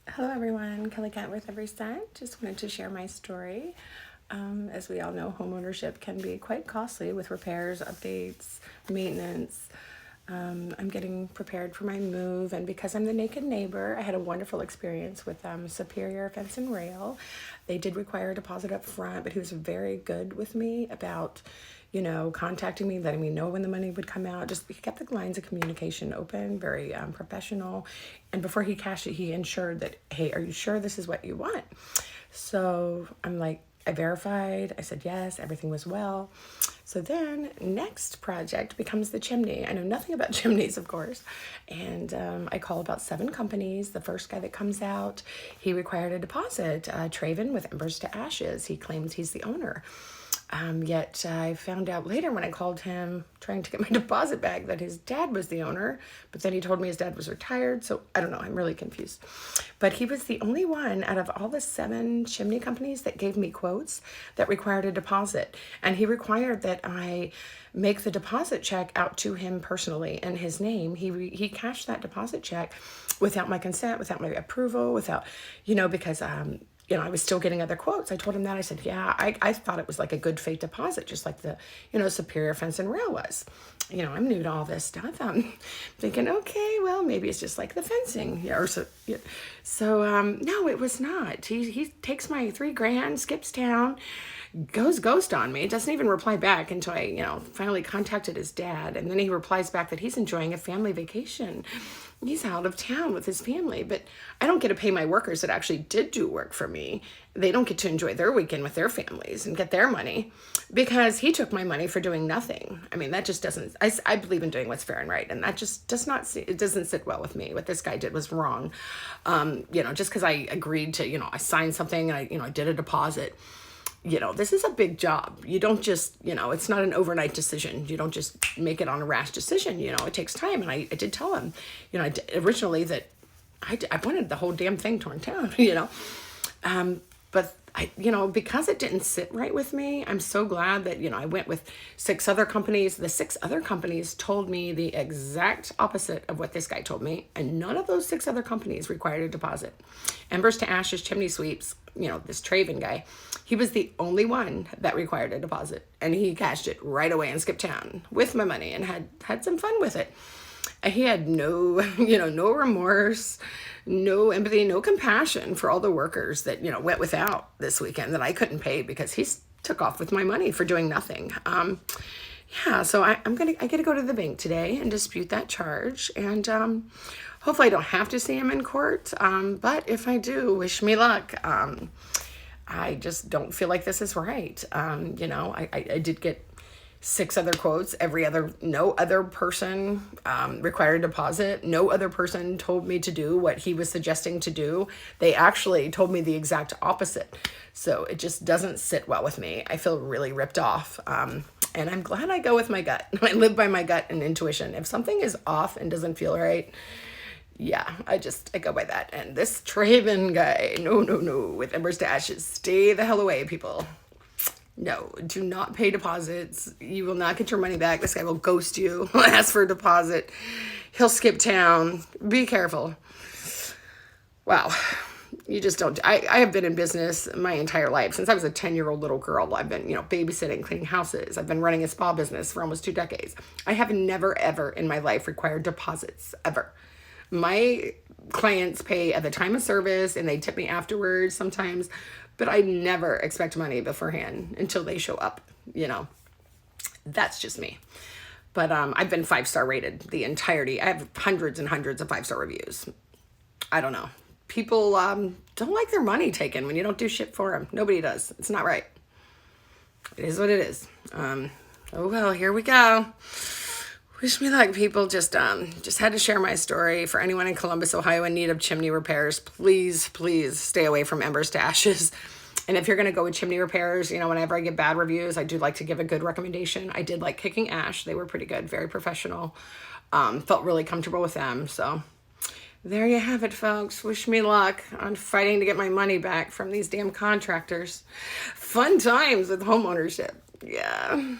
Hello everyone, Kelly Cat with Every Cent. Just wanted to share my story. As we all know, homeownership can be quite costly with repairs, updates, maintenance. I'm getting prepared for my move, and because I'm the naked neighbor, I had a wonderful experience with Superior Fence and Rail. They did require a deposit up front, but he was very good with me about, contacting me, letting me know when the money would come out. Just he kept the lines of communication open, very professional. And before he cashed it, he ensured that, hey, are you sure this is what you want? So I'm like, I verified, I said yes, everything was well. So then next project becomes the chimney. I know nothing about chimneys, of course. And I call about 7 companies. The first guy that comes out, he required a deposit. Traven with Embers to Ashes. He claims he's the owner. Yet I found out later when I called him trying to get my deposit back that his dad was the owner, but then he told me his dad was retired. So I don't know, I'm really confused. But he was the only one out of all the 7 chimney companies that gave me quotes that required a deposit. And he required that I make the deposit check out to him personally in his name. He cashed that deposit check without my consent, without my approval, without, because I was still getting other quotes. I told him that. I said, yeah, I thought it was like a good faith deposit, just like the, Superior Fence and Rail was. I'm new to all this stuff. I'm thinking, okay, well, maybe it's just like the fencing. Yeah, or so. Yeah. So, no, it was not. He takes my $3,000, skips town, goes ghost on me, doesn't even reply back until I, finally contacted his dad. And then he replies back that he's enjoying a family vacation. He's out of town with his family, but I don't get to pay my workers that actually did do work for me. They don't get to enjoy their weekend with their families and get their money because he took my money for doing nothing. I mean, that just doesn't, I believe in doing what's fair and right. And that just does not, it doesn't sit well with me. What this guy did was wrong. Just because I agreed to, I signed something and I did a deposit. This is a big job. You don't just, it's not an overnight decision. You don't just make it on a rash decision. It takes time. And I did tell him, originally that I wanted the whole damn thing torn down, but because it didn't sit right with me, I'm so glad that, I went with 6 other companies. The 6 other companies told me the exact opposite of what this guy told me. And none of those 6 other companies required a deposit. Embers to Ashes, Chimney Sweeps, this Traven guy, he was the only one that required a deposit. And he cashed it right away and skipped town with my money and had some fun with it. He had no, no remorse, no empathy, no compassion for all the workers that, went without this weekend that I couldn't pay because he took off with my money for doing nothing. So I get to go to the bank today and dispute that charge. And hopefully I don't have to see him in court. But if I do, wish me luck. I just don't feel like this is right. I did get 6 other quotes. No other person required a deposit. No other person told me to do what he was suggesting to do. They actually told me the exact opposite. So it just doesn't sit well with me. I feel really ripped off. And I'm glad I go with my gut. I live by my gut and intuition. If something is off and doesn't feel right, yeah, I go by that. And this Traven guy, no, with Embers to Ashes, stay the hell away, people. No, do not pay deposits. You will not get your money back. This guy will ghost you. He'll ask for a deposit. He'll skip town. Be careful. Wow. You just don't. I have been in business my entire life. Since I was a 10-year-old little girl, I've been, babysitting, cleaning houses. I've been running a spa business for almost 2 decades. I have never, ever in my life required deposits, ever. My clients pay at the time of service and they tip me afterwards sometimes, but I never expect money beforehand until they show up, That's just me. But I've been 5-star rated the entirety. I have hundreds and hundreds of 5-star reviews. I don't know. People don't like their money taken when you don't do shit for them. Nobody does. It's not right. It is what it is. Oh well, here we go. Wish me luck, people. Just had to share my story. For anyone in Columbus, Ohio in need of chimney repairs, please stay away from Embers to Ashes. And if you're going to go with chimney repairs, whenever I get bad reviews, I do like to give a good recommendation. I did like Kicking Ash. They were pretty good, very professional. Felt really comfortable with them. So there you have it, folks. Wish me luck on fighting to get my money back from these damn contractors. Fun times with homeownership. Yeah.